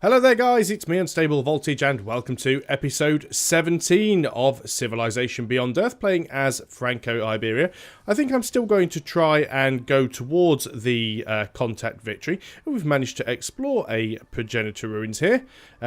Hello there guys, it's me Unstable Voltage and welcome to episode 17 of Civilization Beyond Earth, playing as Franco-Iberia. I think I'm still going to try and go towards the contact victory. We've managed to explore a progenitor ruins here.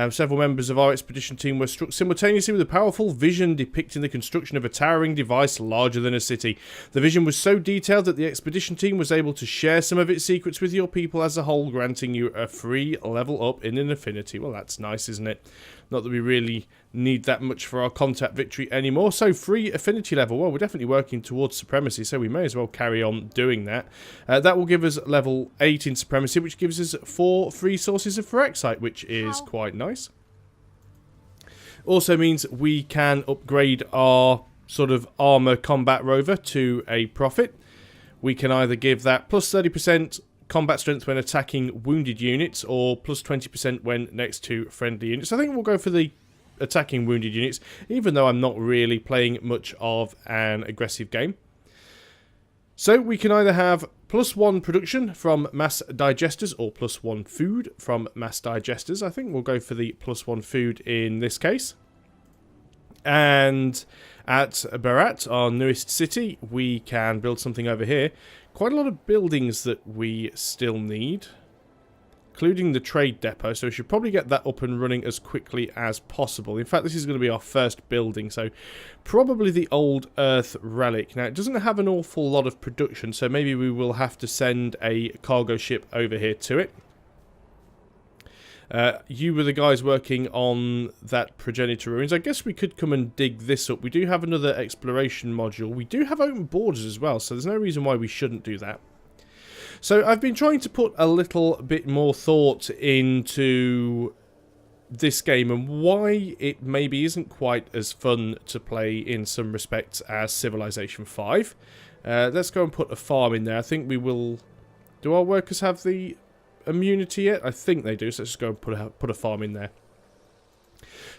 Several members of our expedition team were struck simultaneously with a powerful vision depicting the construction of a towering device larger than a city. The vision was so detailed that the expedition team was able to share some of its secrets with your people as a whole, granting you a free level up in an affinity. Well, that's nice, isn't it? Not that we really need that much for our contact victory anymore. So, free affinity level. Well, we're definitely working towards supremacy, so we may as well carry on doing that. That will give us level 8 in supremacy, which gives us 4 free sources of Phyrexite, which is quite nice. Also means we can upgrade our sort of armor combat rover to a profit. We can either give that plus 30% combat strength when attacking wounded units, or plus 20% when next to friendly units. I think we'll go for the attacking wounded units, even though I'm not really playing much of an aggressive game. So we can either have plus 1 production from mass digesters, or plus 1 food from mass digesters. I think we'll go for the plus 1 food in this case. And at Berat, our newest city, we can build something over here. Quite a lot of buildings that we still need, including the trade depot, so we should probably get that up and running as quickly as possible. In fact, this is going to be our first building, so probably the old Earth relic. Now, it doesn't have an awful lot of production, so maybe we will have to send a cargo ship over here to it. You were the guys working on that progenitor ruins. I guess we could come and dig this up. We do have another exploration module. We do have open borders as well, so there's no reason why we shouldn't do that. So I've been trying to put a little bit more thought into this game and why it maybe isn't quite as fun to play in some respects as Civilization 5. Let's go and put a farm in there. I think we will... Do our workers have the immunity yet? I think they do, so let's just go and put a farm in there.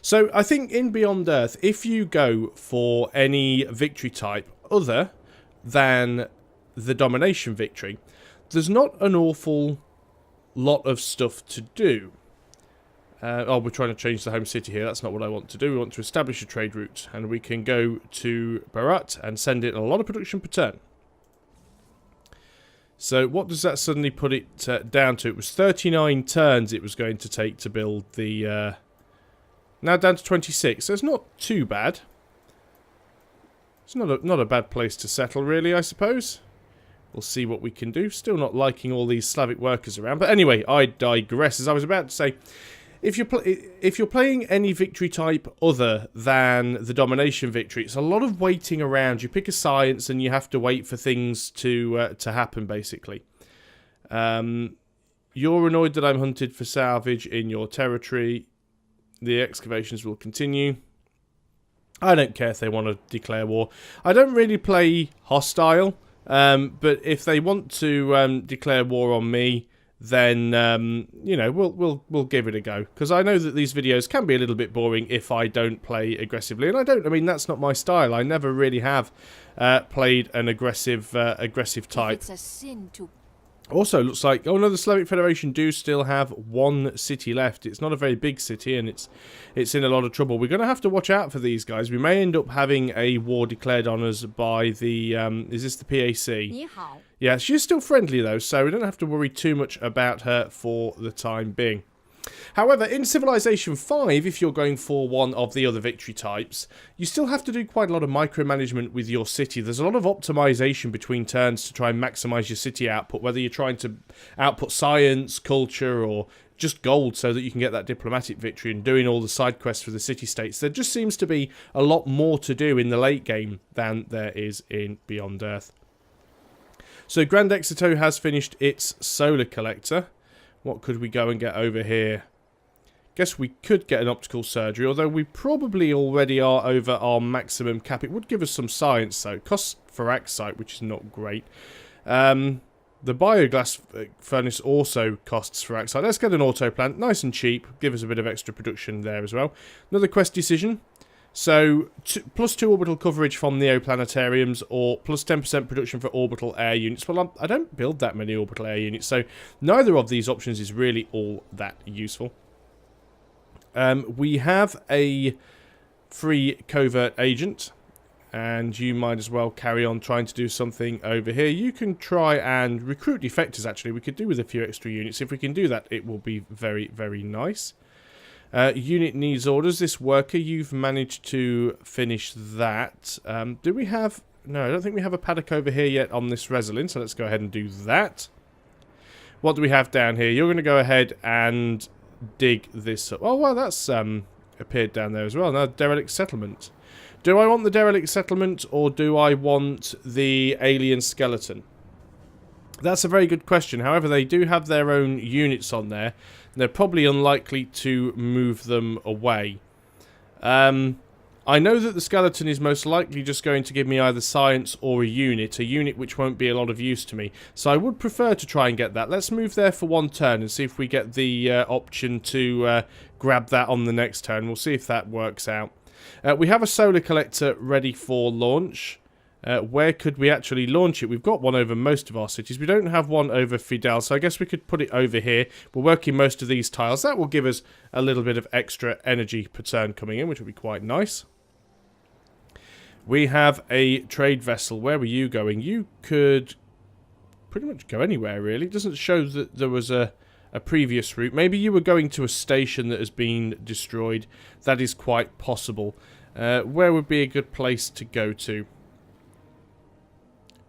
So I think in Beyond Earth, if you go for any victory type other than the domination victory, there's not an awful lot of stuff to do. Oh, we're trying to change the home city here. That's not what I want to do. We want to establish a trade route, and we can go to Berat and send it a lot of production per turn. So what does that suddenly put it down to? It was 39 turns it was going to take to build the... now down to 26, so it's not too bad. It's not a bad place to settle, really, I suppose. We'll see what we can do. Still not liking all these Slavic workers around. But anyway, I digress. As I was about to say, if you're playing any victory type other than the domination victory, it's a lot of waiting around. You pick a science and you have to wait for things to happen, basically. You're annoyed that I'm hunted for salvage in your territory. The excavations will continue. I don't care if they want to declare war. I don't really play hostile, but if they want to declare war on me, then you know, we'll give it a go, because I know that these videos can be a little bit boring if I don't play aggressively, and I mean that's not my style. I never really have played an aggressive type. It's a sin to... Also, looks like, oh no, the Slavic Federation do still have 1 city left. It's not a very big city, and it's in a lot of trouble. We're going to have to watch out for these guys. We may end up having a war declared on us by the, is this the PAC? 你好. Yeah, she's still friendly though, so we don't have to worry too much about her for the time being. However, in Civilization 5, if you're going for one of the other victory types, you still have to do quite a lot of micromanagement with your city. There's a lot of optimization between turns to try and maximize your city output, whether you're trying to output science, culture, or just gold so that you can get that diplomatic victory, and doing all the side quests for the city-states. There just seems to be a lot more to do in the late game than there is in Beyond Earth. So Grand Exeter has finished its solar collector. What could we go and get over here? Guess we could get an optical surgery, although we probably already are over our maximum cap. It would give us some science, though. Costs Phyrexite, which is not great. The bioglass furnace also costs Phyrexite. Let's get an auto plant, nice and cheap. Give us a bit of extra production there as well. Another quest decision. So, plus 2 orbital coverage from neoplanetariums, or plus 10% production for orbital air units. Well, I don't build that many orbital air units, so neither of these options is really all that useful. We have a free covert agent, and you might as well carry on trying to do something over here. You can try and recruit defectors, actually. We could do with a few extra units. If we can do that, it will be very, very nice. Unit needs orders. This worker, you've managed to finish that. Do we have... No, I don't think we have a paddock over here yet on this Resolin, so let's go ahead and do that. What do we have down here? You're going to go ahead and dig this up. Oh, well, that's appeared down there as well. Now, derelict settlement. Do I want the derelict settlement, or do I want the alien skeleton? That's a very good question. However, they do have their own units on there. They're probably unlikely to move them away. I know that the skeleton is most likely just going to give me either science or a unit which won't be a lot of use to me. So I would prefer to try and get that. Let's move there for one turn and see if we get the option to grab that on the next turn. We'll see if that works out. We have a solar collector ready for launch. Where could we actually launch it? We've got one over most of our cities. We don't have one over Fidel, so I guess we could put it over here. We're working most of these tiles. That will give us a little bit of extra energy per turn coming in, which will be quite nice. We have a trade vessel. Where were you going? You could pretty much go anywhere, really. It doesn't show that there was a previous route. Maybe you were going to a station that has been destroyed. That is quite possible. Where would be a good place to go to?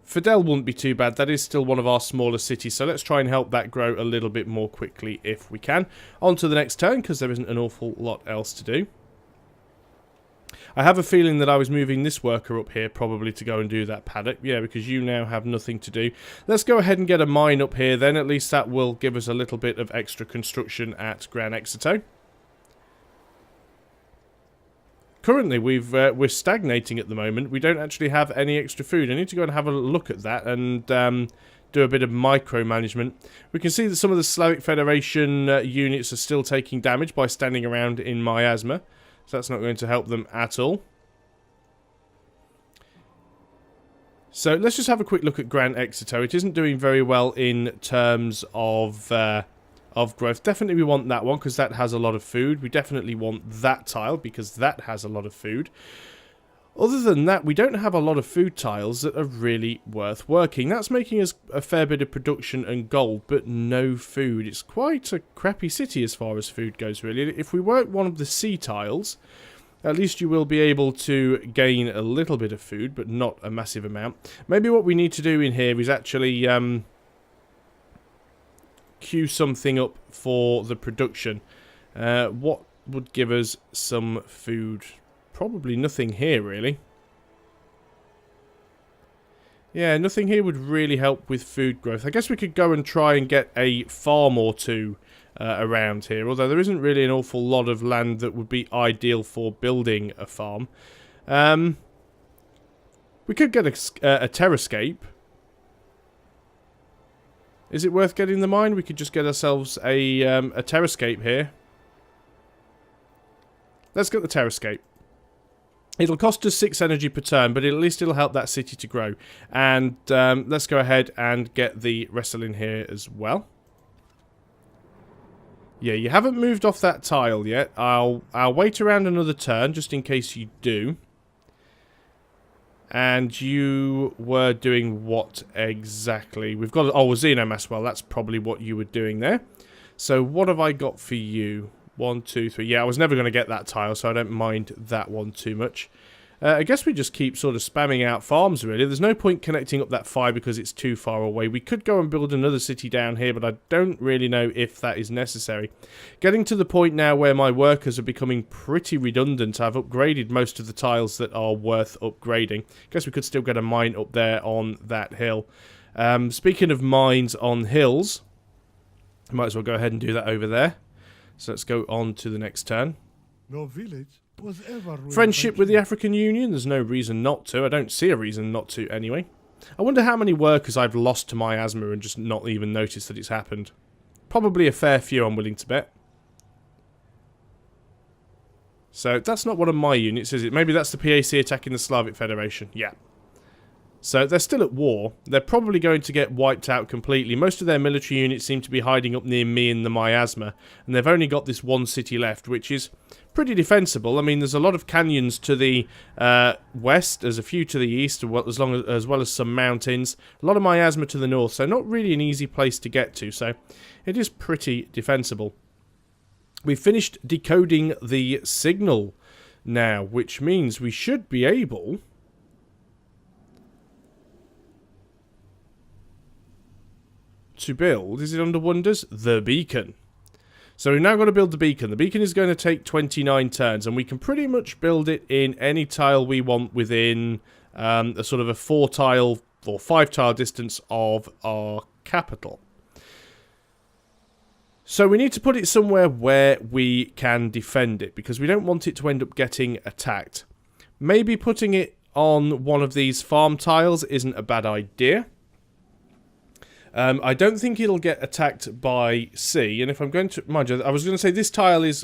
Fidel wouldn't be too bad. That is still one of our smaller cities, so let's try and help that grow a little bit more quickly if we can. On to the next turn, because there isn't an awful lot else to do. I have a feeling that I was moving this worker up here probably to go and do that paddock. Yeah, because you now have nothing to do. Let's go ahead and get a mine up here then. At least that will give us a little bit of extra construction at Gran Exito. Currently, we're stagnating at the moment. We don't actually have any extra food. I need to go and have a look at that and do a bit of micromanagement. We can see that some of the Slavic Federation units are still taking damage by standing around in miasma. So that's not going to help them at all. So let's just have a quick look at Gran Exito. It isn't doing very well in terms of growth. Definitely we want that one because that has a lot of food. We definitely want that tile because that has a lot of food. Other than that, we don't have a lot of food tiles that are really worth working. That's making us a fair bit of production and gold, but no food. It's quite a crappy city as far as food goes, really. If we work one of the sea tiles, at least you will be able to gain a little bit of food, but not a massive amount. Maybe what we need to do in here is actually queue something up for the production. What would give us some food? Probably nothing here, really. Yeah, nothing here would really help with food growth. I guess we could go and try and get a farm or two around here, although there isn't really an awful lot of land that would be ideal for building a farm. We could get a terrascape. Is it worth getting the mine? We could just get ourselves a terrascape here. Let's get the terrascape. It'll cost us 6 energy per turn, but at least it'll help that city to grow. And let's go ahead and get the wrestle in here as well. Yeah, you haven't moved off that tile yet. I'll wait around another turn just in case you do. And you were doing what exactly? We've got... Oh, a Xenomass. Well, that's probably what you were doing there. So what have I got for you? 1, 2, 3. Yeah, I was never going to get that tile, so I don't mind that one too much. I guess we just keep sort of spamming out farms, really. There's no point connecting up that fire because it's too far away. We could go and build another city down here, but I don't really know if that is necessary. Getting to the point now where my workers are becoming pretty redundant. I've upgraded most of the tiles that are worth upgrading. Guess we could still get a mine up there on that hill. Speaking of mines on hills, I might as well go ahead and do that over there. So let's go on to the next turn. No village was ever Friendship with the African Union? There's no reason not to. I don't see a reason not to anyway. I wonder how many workers I've lost to miasma and just not even noticed that it's happened. Probably a fair few, I'm willing to bet. So that's not one of my units, is it? Maybe that's the PAC attacking the Slavic Federation. Yeah. So they're still at war. They're probably going to get wiped out completely. Most of their military units seem to be hiding up near me in the miasma. And they've only got this one city left, which is pretty defensible. I mean, there's a lot of canyons to the west. There's a few to the east, as well as some mountains. A lot of miasma to the north. So not really an easy place to get to. So it is pretty defensible. We've finished decoding the signal now, which means we should be able to build, is it under wonders? The beacon. So we've now got to build the beacon. The beacon is going to take 29 turns, and we can pretty much build it in any tile we want within a sort of a 4-tile or 5-tile distance of our capital. So we need to put it somewhere where we can defend it, because we don't want it to end up getting attacked. Maybe putting it on one of these farm tiles isn't a bad idea. I don't think it'll get attacked by sea, and if I'm going to... Mind you, I was going to say this tile is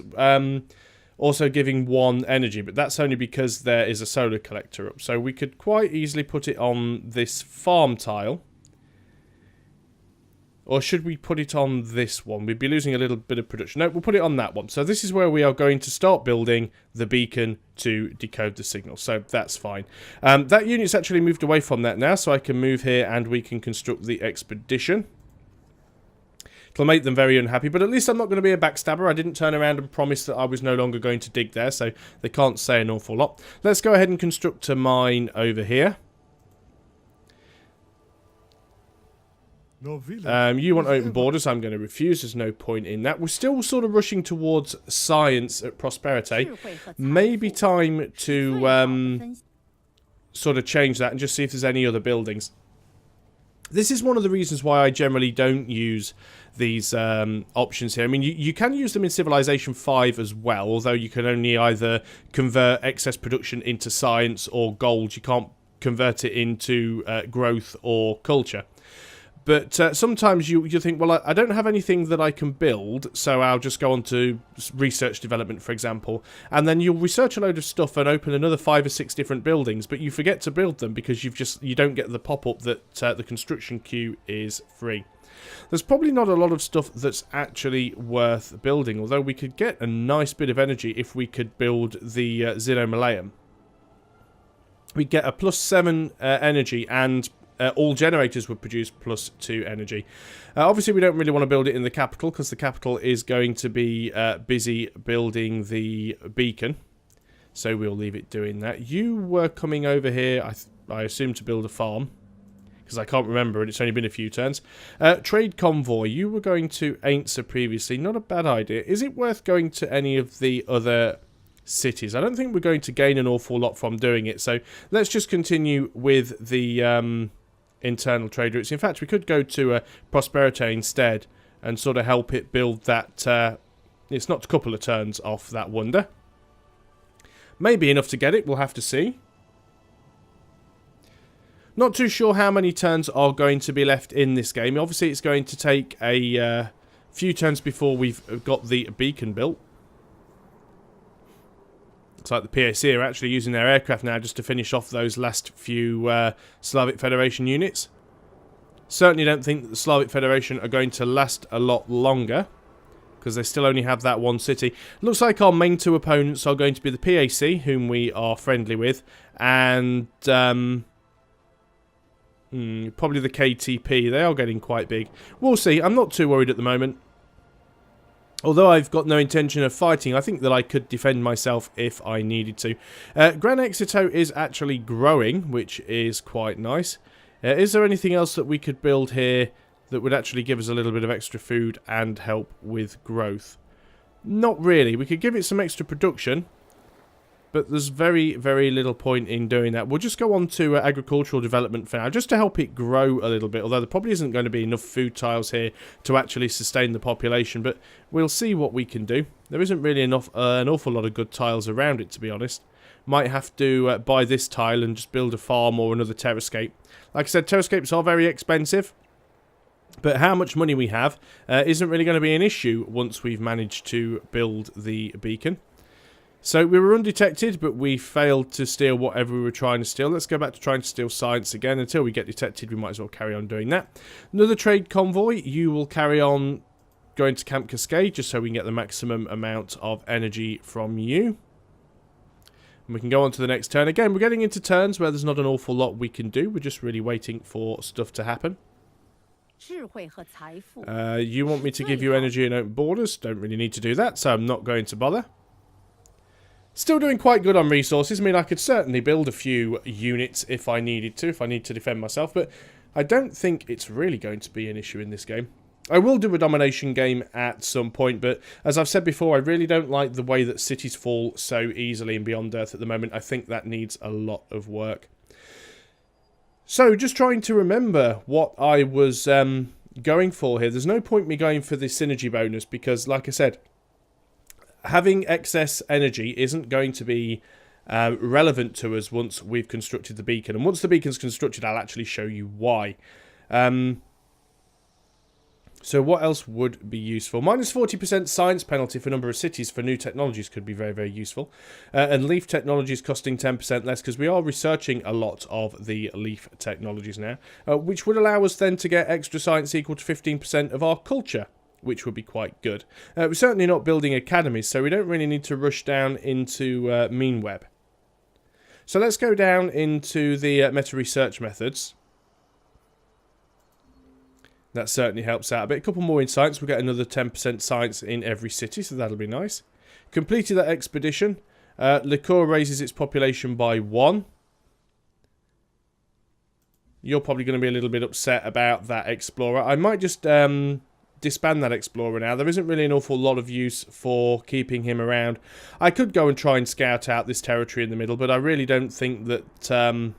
also giving 1 energy, but that's only because there is a solar collector up. So we could quite easily put it on this farm tile. Or should we put it on this one? We'd be losing a little bit of production. No, we'll put it on that one. So this is where we are going to start building the beacon to decode the signal. So that's fine. That unit's actually moved away from that now, so I can move here and we can construct the expedition. It'll make them very unhappy, but at least I'm not going to be a backstabber. I didn't turn around and promise that I was no longer going to dig there, so they can't say an awful lot. Let's go ahead and construct a mine over here. No village. You want open borders. I'm going to refuse. There's no point in that. We're still sort of rushing towards science at prosperity. Maybe time to sort of change that and just see if there's any other buildings. This is one of the reasons why I generally don't use these options here. I mean, you can use them in Civilization 5 as well, although you can only either convert excess production into science or gold. You can't convert it into growth or culture. But sometimes you think, well, I don't have anything that I can build, so I'll just go on to research development, for example. And then you'll research a load of stuff and open another 5 or 6 different buildings, but you forget to build them because you don't get the pop-up that the construction queue is free. There's probably not a lot of stuff that's actually worth building, although we could get a nice bit of energy if we could build the Xenomaleum. We'd get a +7 energy, and all generators would produce +2 energy. Obviously, we don't really want to build it in the capital, because the capital is going to be busy building the beacon. So we'll leave it doing that. You were coming over here, I assume, to build a farm, because I can't remember, and it's only been a few turns. Trade convoy. You were going to Ainsa previously. Not a bad idea. Is it worth going to any of the other cities? I don't think we're going to gain an awful lot from doing it, so let's just continue with the internal trade routes. In fact, we could go to Prosperity instead and sort of help it build that. It's not a couple of turns off that wonder. Maybe enough to get it, we'll have to see. Not too sure how many turns are going to be left in this game. Obviously, it's going to take a few turns before we've got the beacon built. It's like the PAC are actually using their aircraft now just to finish off those last few Slavic Federation units. Certainly don't think that the Slavic Federation are going to last a lot longer, because they still only have that one city. Looks like our main 2 opponents are going to be the PAC, whom we are friendly with, and probably the KTP. They are getting quite big. We'll see. I'm not too worried at the moment. Although I've got no intention of fighting, I think that I could defend myself if I needed to. Gran Exito is actually growing, which is quite nice. Is there anything else that we could build here that would actually give us a little bit of extra food and help with growth? Not really. We could give it some extra production, but there's very, very little point in doing that. We'll just go on to agricultural development for now, just to help it grow a little bit, although there probably isn't going to be enough food tiles here to actually sustain the population, but we'll see what we can do. There isn't really enough, an awful lot of good tiles around it, to be honest. Might have to buy this tile and just build a farm or another terrascape. Like I said, terrascapes are very expensive, but how much money we have isn't really going to be an issue once we've managed to build the beacon. So we were undetected, but we failed to steal whatever we were trying to steal. Let's go back to trying to steal science again. Until we get detected, we might as well carry on doing that. Another trade convoy. You will carry on going to Camp Cascade, just so we can get the maximum amount of energy from you. And we can go on to the next turn. Again, we're getting into turns where there's not an awful lot we can do. We're just really waiting for stuff to happen. You want me to give you energy and open borders? Don't really need to do that, so I'm not going to bother. Still doing quite good on resources. I mean, I could certainly build a few units if I needed to, if I need to defend myself, but I don't think it's really going to be an issue in this game. I will do a domination game at some point, but as I've said before, I really don't like the way that cities fall so easily in Beyond Earth at the moment. I think that needs a lot of work. So, just trying to remember what I was going for here. There's no point me going for the synergy bonus because, like I said, having excess energy isn't going to be relevant to us once we've constructed the beacon. And once the beacon's constructed, I'll actually show you why. So what else would be useful? Minus 40% science penalty for number of cities for new technologies could be very, very useful. And leaf technologies costing 10% less, because we are researching a lot of the leaf technologies now, which would allow us then to get extra science equal to 15% of our culture, which would be quite good. We're certainly not building academies, so we don't really need to rush down into mean web. So let's go down into the meta research methods. That certainly helps out a bit. A couple more in science. We'll get another 10% science in every city, so that'll be nice. Completed that expedition. Liqueur raises its population by 1. You're probably going to be a little bit upset about that explorer. I might just disband that explorer now. There isn't really an awful lot of use for keeping him around. I could go and try and scout out this territory in the middle, but I really don't think that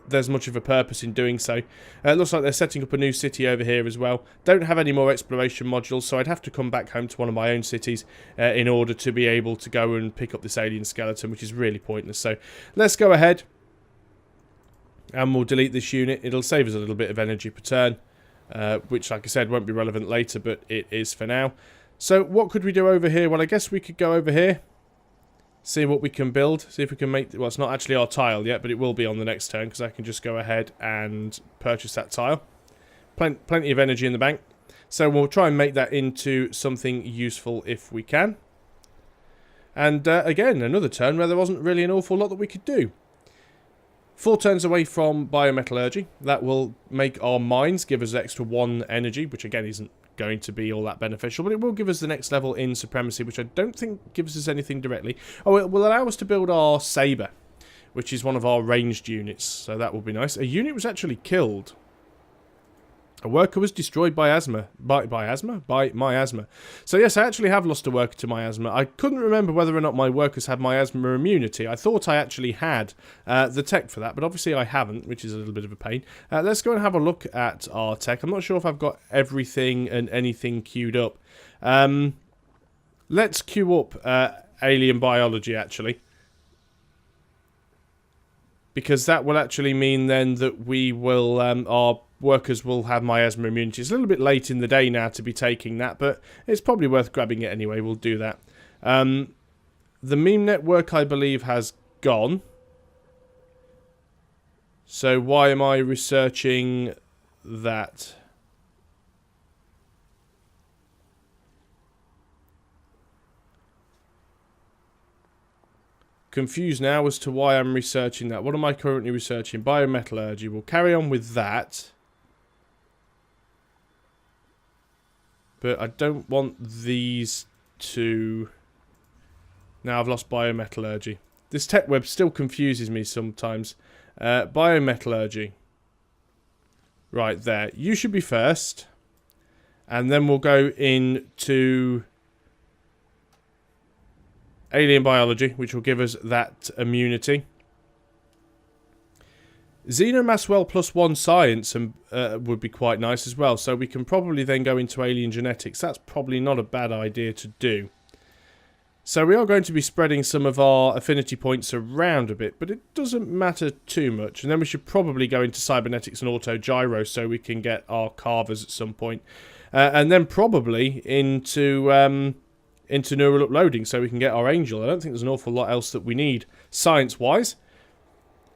there's much of a purpose in doing so. It looks like they're setting up a new city over here as well. Don't have any more exploration modules, so I'd have to come back home to one of my own cities in order to be able to go and pick up this alien skeleton, which is really pointless. So let's go ahead and we'll delete this unit. It'll save us a little bit of energy per turn, which, like I said, won't be relevant later, but it is for now. So what could we do over here? Well, I guess we could go over here, see what we can build, see if we can make... Well, it's not actually our tile yet, but it will be on the next turn, because I can just go ahead and purchase that tile. Plenty of energy in the bank. So we'll try and make that into something useful if we can. And again, another turn where there wasn't really an awful lot that we could do. 4 turns away from biometallurgy. That will make our mines give us extra 1 energy, which again isn't going to be all that beneficial, but it will give us the next level in supremacy, which I don't think gives us anything directly. Oh, it will allow us to build our saber, which is one of our ranged units, so that will be nice. A unit was actually killed. A worker was destroyed by asthma. By miasma. So yes, I actually have lost a worker to miasma. I couldn't remember whether or not my workers had miasma immunity. I thought I actually had the tech for that, but obviously I haven't, which is a little bit of a pain. Let's go and have a look at our tech. I'm not sure if I've got everything and anything queued up. Let's queue up alien biology, actually. Because that will actually mean then that we will, our workers will have miasma immunity. It's a little bit late in the day now to be taking that, but it's probably worth grabbing it anyway. We'll do that. The meme network, I believe, has gone. So why am I researching that? Confused now as to why I'm researching that. What am I currently researching? Biometallurgy. We'll carry on with that. But I don't want these to... Now I've lost biometallurgy. This tech web still confuses me sometimes. Biometallurgy. Right there. You should be first. And then we'll go into alien biology, which will give us that immunity. Xenomass +1 science would be quite nice as well. So we can probably then go into alien genetics. That's probably not a bad idea to do. So we are going to be spreading some of our affinity points around a bit, but it doesn't matter too much. And then we should probably go into cybernetics and autogyro so we can get our carvers at some point. And then probably into into neural uploading so we can get our angel. I don't think there's an awful lot else that we need science-wise.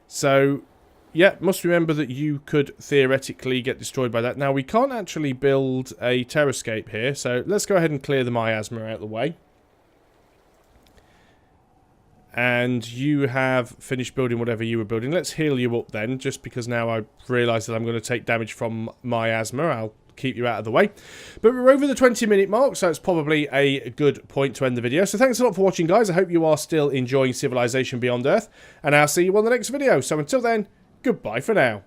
So, yeah, must remember that you could theoretically get destroyed by that. Now, we can't actually build a terrascape here, so let's go ahead and clear the miasma out of the way. And you have finished building whatever you were building. Let's heal you up then, just because now I realise that I'm going to take damage from miasma. I'll keep you out of the way. But we're over the 20-minute mark, so it's probably a good point to end the video. So thanks a lot for watching, guys. I hope you are still enjoying Civilization Beyond Earth, and I'll see you on the next video. So until then, goodbye for now.